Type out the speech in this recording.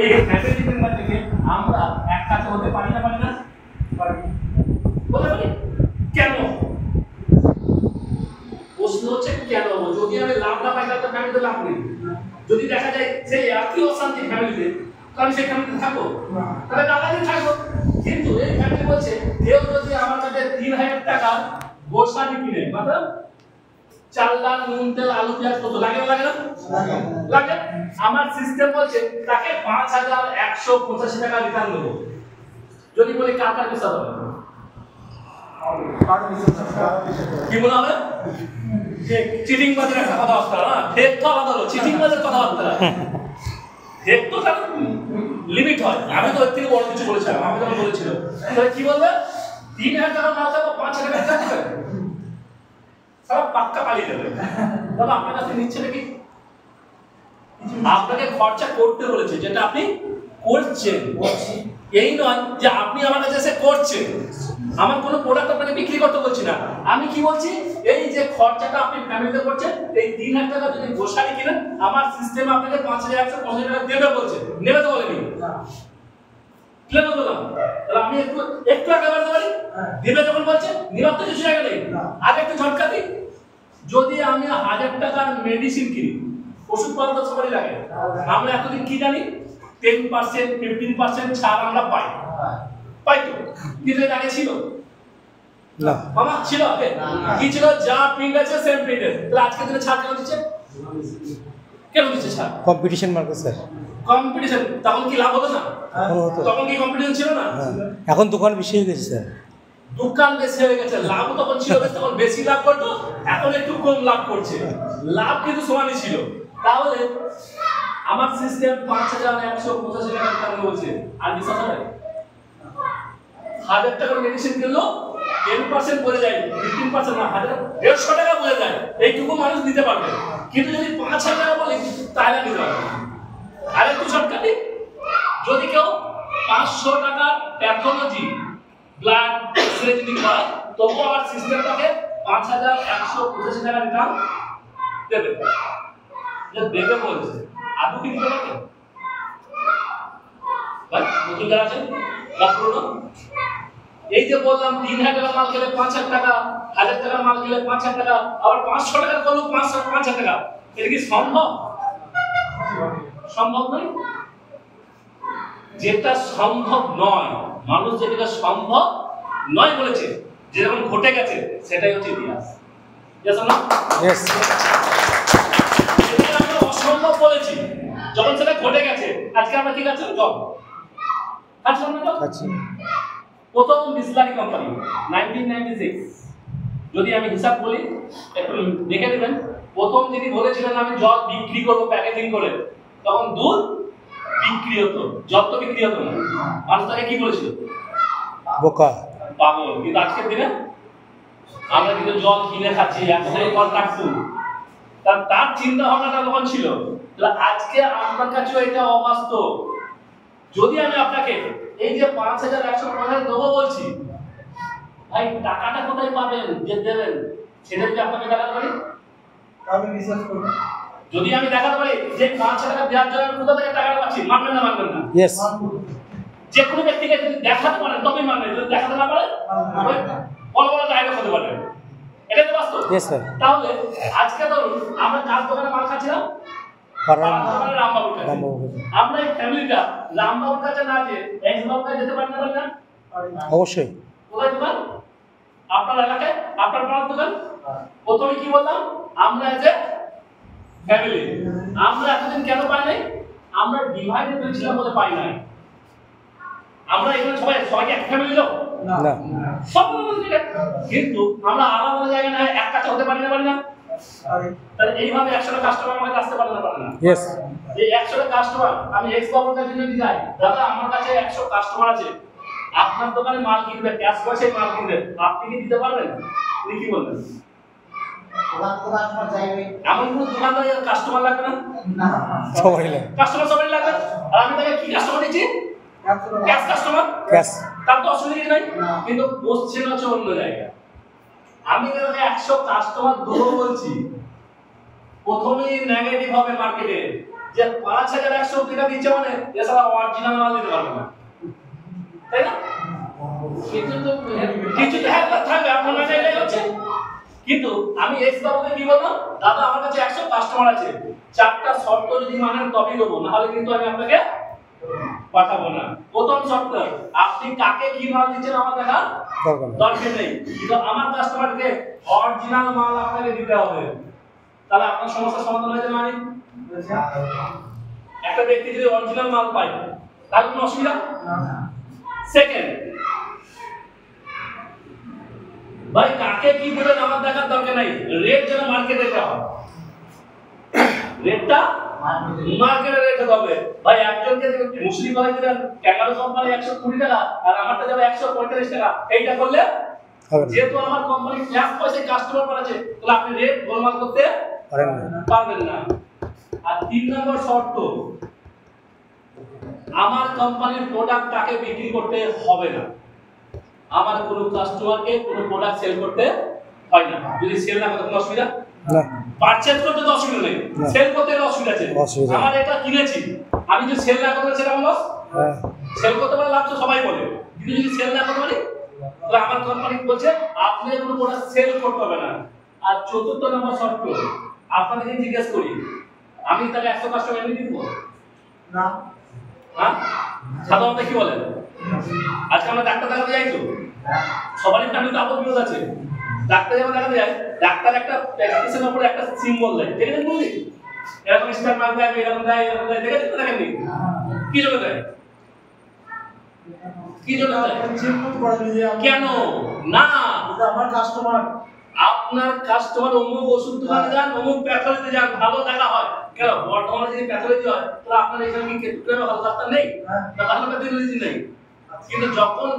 এই family member থেকে আমরা এক কাছে হতে পারি না বলতে পারি কেন? প্রশ্ন হচ্ছে কেন? যদি আমি লাভ না পাই তাহলে ফ্যামিলিতে লাভ নেই। যদি দেখা যায় সেই একই অশান্তি ফ্যামিলিতে, তাহলে সেই ফ্যামিলিতে থাকবো, তাহলে টাকাতে থাকবো। কিন্তু এই ফ্যামিলি বলছে কেউ যদি আমার কাছে 3000 টাকা গোশানি কিনে, मतलब চাল ডাল নুন তেল আলু পেঁয়াজ কত লাগে না লাগে, আমার সিস্টেম বলছে তাকে 5185 টাকা রিটার্ন দেবো। যদি বলি কাকার বিষয় হবে কি মনে হবে? চিটিং বাজের একটা কথাবার্তা না, ফেক তো আলাদা হলো, চিটিং বাজের কথাবার্তা। ফেক তো তার লিমিট হয়। আমি তো এর থেকে বড় কিছু বলেছিলাম, আমি তখন বলেছিল তাহলে কি বলবে 3000 টাকা মাল খাবো 5000 টাকা দিবে, সব পাক্কা পালিয়ে যাবে। তবে আপনার কাছে নিচ্ছে নাকি? আপনাকে খরচা করতে বলেছে, যেটা আপনি করছেন। এই নয় যে আপনি আমার কাছে এসে করছেন। আমার কোনো প্রোডাক্ট আপনাকে বিক্রি করতে বলছি না। আমি কি বলছি, এই যে খরচাটা আপনি ফ্যামিলিতে করছেন, এই 3000 টাকা যদি গোশারি কিনেন, আমার সিস্টেম আপনাকে 5150 টাকা দেবে বলছে। নেবে তো বলেনি? ক্লিয়ার বললাম? তাহলে আমি একটু আগে বলতে পারি দেবে যখন বলছে, নেবার তো কিছু জায়গা নেই। আর একটু ঝটকা দিই, যদি আমি 1000 টাকার মেডিসিন কিনি, ওষুধ পাওয়া তো সবারই লাগে, আমরা এতদিন কি জানি 10% 15% ছাড় আমরা পাই তো, কিন্তু এর আগে ছিল না মামা? ছিল আগে কি ছিল? যা প্রিন্ট আছে সেম প্রিন্ট আছে। তাহলে আজকে দিনে ছাড় কেন দিচ্ছে? কেন দিচ্ছে ছাড়? Competition market sir, competition. তখন কি লাভ হতো না? তখন কি কম্পিটিশন ছিল না? এখন দোকান বেশি হয়ে গেছে স্যার। দোকান বেশি হয়ে গেছে, লাভ তখন ছিল বেশি, তখন বেশি লাভ করতো, এখন একটু কম লাভ করছে। লাভ কিন্তু সমানই ছিল। তাহলে আমার সিস্টেম 5185 টাকা টাকা বলছে। আর বিশ্বাস হবে 1000 টাকার মেডিসিন কিনলো 10% বলে যায়, 15% না, 150 টাকা বলে যায়, এইটুকু মানুষ দিতে পারবে। কিন্তু যদি 5000 টাকা বলে তাহলে দিতে পারবে। আর একটু শর্টকাটে, যদি কেউ 500 টাকার প্যাথোলজি ব্লাড এক্সরে যদি হয়, তবু আমার সিস্টেমটাকে 5185 টাকা রিটার্ন দেবে। যে দেবে বলছে, আদৌ কি দিতে পারবে? ভাই নতুন যারা আছেন পুরনো, এই যে বললাম 3000 টাকা মাল খেলে 5000 টাকা, 1000 টাকা মাল খেলে 5000 টাকা, আবার 500 টাকা করলো 5000 টাকা, এটা কি সম্ভব? সম্ভব নয়। যেটা সম্ভব নয়, মানুষ যেটা সম্ভব নয় বলেছে, যে যখন ঘটে গেছে, সেটাই হচ্ছে ইতিহাস। যেটা আমরা অসম্ভব বলেছি, যখন সেটা ঘটে গেছে, আজকে আমরা কি করছি? জব খাচ্ছিলাম না তো? প্রথম বিসলারি কোম্পানি 1996, যদি আমি হিসাব বলি একটু দেখে নেবেন। প্রথম যিনি বলেছিলেন আমি জল বিক্রি করবো প্যাকেজিং করে, তখন দুধ বিক্রি হতো, জল তো বিক্রি হতো না। মানুষ তাকে কি বলেছিল? বোকা, পাগল। কিন্তু আজকের দিনে আমরা কিন্তু জল কিনে খাচ্ছি, একসাথে কন্ট্রাক্ট। তার চিন্তা ভাবনাটা তখন ছিল। আজকে আপনার কাছে এটা অবাস্তব। যদি আমি আপনাকে এই যে 5150 দেবো বলছি, ভাই টাকাটা কোথায় পাবেন যে দেবেন, সেটা যদি আপনাকে দেখাতে পারি, তাহলে রিসার্চ করুন। যদি আমি দেখাতে পারি যে 5000 টাকা দেওয়ার জন্য আমি কোথা থেকে টাকাটা পাচ্ছি, মানবেন না? ইয়েস। যে কোনো ব্যক্তিকে যদি দেখাতে পারেন তবেই মানবেন, যদি দেখাতে না পারেন বড় বড় ডায়লগ হতে পারে। এটা তো বাস্তব। Yes sir. তাহলে আজকে ধরুন আমরা কার দোকানে মাল খাচ্ছিলাম? রামবাবুর কাছে। আমরা এই ফ্যামিলিটা রামবাবুর কাছে না যে এক্সবাবুর কাছে যেতে পারি না? অবশ্যই। কোথায় দোকান? আপনার এলাকায়, আপনার পাড়ার দোকান। প্রথমে কি বললাম, আমরা এজ এ ফ্যামিলি। আমরা এতদিন কেন পাই নাই? আমরা ডিভাইডেড হয়েছিলাম বলে পাই নাই। আমরা এখানে সবাইকে এক ফ্যামিলি লোক না, সব কিন্তু আমরা আলাদা জায়গায় না এক কাছে হতে পারি না। তাহলে এইভাবে 100টা কাস্টমার আমার কাছে আসতে পারে না? ইয়েস। এই 100টা কাস্টমার আমি এক্স বাবুর কাছে যদি যাই, দাদা আমার কাছে 100 কাস্টমার আছে, আপনার দোকানে মাল কিনবে, ক্যাশ পয়সায় মাল কিনবে, আপনি কি দিতে পারবেন? আপনি কি বলবেন? এমন কোন দোকানদার কাস্টমার লাগবে না? সবাই লাগবে। কাস্টমার সবাই লাগবে। আর আমি তাকে কি কাস্টমার দিচ্ছি? Cash customer. ক্যাশ। তার তো অসুবিধা নাই, কিন্তু কোশ্চেন হচ্ছে অন্য জায়গায়। আমি তাকে 100 কাস্টমার দেবো বলছি, প্রথমেই নেগেটিভ হবে মার্কেটে। যে 5100 টাকা দিচ্ছে মানে এছাড়া অরিজিনাল মাল দিতে পারবে না, তাই না? কিছু তো হ্যাঁ থাকবে আপনার মানে এটাই হচ্ছে। কিন্তু আমি এক্স বাবুকে কি বললাম, দাদা আমার কাছে 100 কাস্টমার আছে, 4টা শর্ত যদি মানেন তবেই দেবো, না হলে কিন্তু আমি আপনাকে পাঠাবো না। প্রথম শর্ত, আপনি কাকে কি মাল দিচ্ছেন আমার দেখা দরকার নেই, কিন্তু আমার কাস্টমারকে অরিজিনাল মাল আপনাকে দিতে হবে। তাহলে আপনার সমস্যার সমাধান হয়ে যাবে। মানে একটা ব্যক্তি যদি অরিজিনাল মাল পায় তাহলে কোনো অসুবিধা না। সেকেন্ড, ভাই কাকে কি দেবেন আমার দেখার দরকার নাই, রেট যেন মার্কেটে দেওয়া হয়, রেটটা মার্কেটে রেট হবে। ভাই একজনকে মুসলিম কলেজ দিবেন ক্যাঙ্গারু কোম্পানি 120 টাকা আর আমারটা যাবে 145 টাকা, এইটা করলে যেহেতু আমার কোম্পানি ক্লাস পয়সা কাস্টমার পাচ্ছে, তাহলে আপনি রেট গোলমাল করতে পারবেন না। আর 3 নম্বর শর্ত, আমার কোম্পানির প্রোডাক্ট তাকে বিক্রি করতে হবে না, আমার কোনো কাস্টমারকে কোনো প্রোডাক্ট সেল করতে হয় না। যদি সেল না করতে কোনো অসুবিধা না, পারচেজ করতে তো অসুবিধা নেই, সেল করতে এর অসুবিধা আছে। আমার এটা কিনেছি, আমি যদি সেল না করতে সেটা লস, সেল করতে পারলে লাভ তো সবাই বলে, কিন্তু যদি সেল না করতে পারি তাহলে আমার কোম্পানি বলছে আপনি কোনো প্রোডাক্ট সেল করতে হবে না। আর 4র্থ নম্বর শর্ত, আপনাদেরকে জিজ্ঞেস করি, আমি তাহলে 100 কাস্টমার এনে দিব না? হ্যাঁ, সাধারণত কি বলেন? আজকে আমরা ডাক্তার দেখাতে যাই তো, সবারই ফ্যামিলিতে আপদ বিপদ আছে, ডাক্তার যখন দেখাতে যায়, ডাক্তার একটা প্রেসক্রিপশনের উপরে একটা সিম্বল দেয়, দেখেছেন বলি এরকম স্টার মার্ক দেয়, এরকম দেয়, এরকম দেয়, দেখেছেন না? দেখেননি? কি জন্য দেয়? কি জন্য দেয়? কেন না? আমার কাস্টমার, আপনার কাস্টমার অমুক ওষুধ দোকানে যান, অমুক প্যাথোলজিতে যান, ভালো দেখা হয়। কেন বর্তমানে যদি প্যাথোলজি হয় তাহলে আপনার এখানে কি ভালো ডাক্তার নেই, ভালো প্যাথোলজি নেই। কিন্তু যখন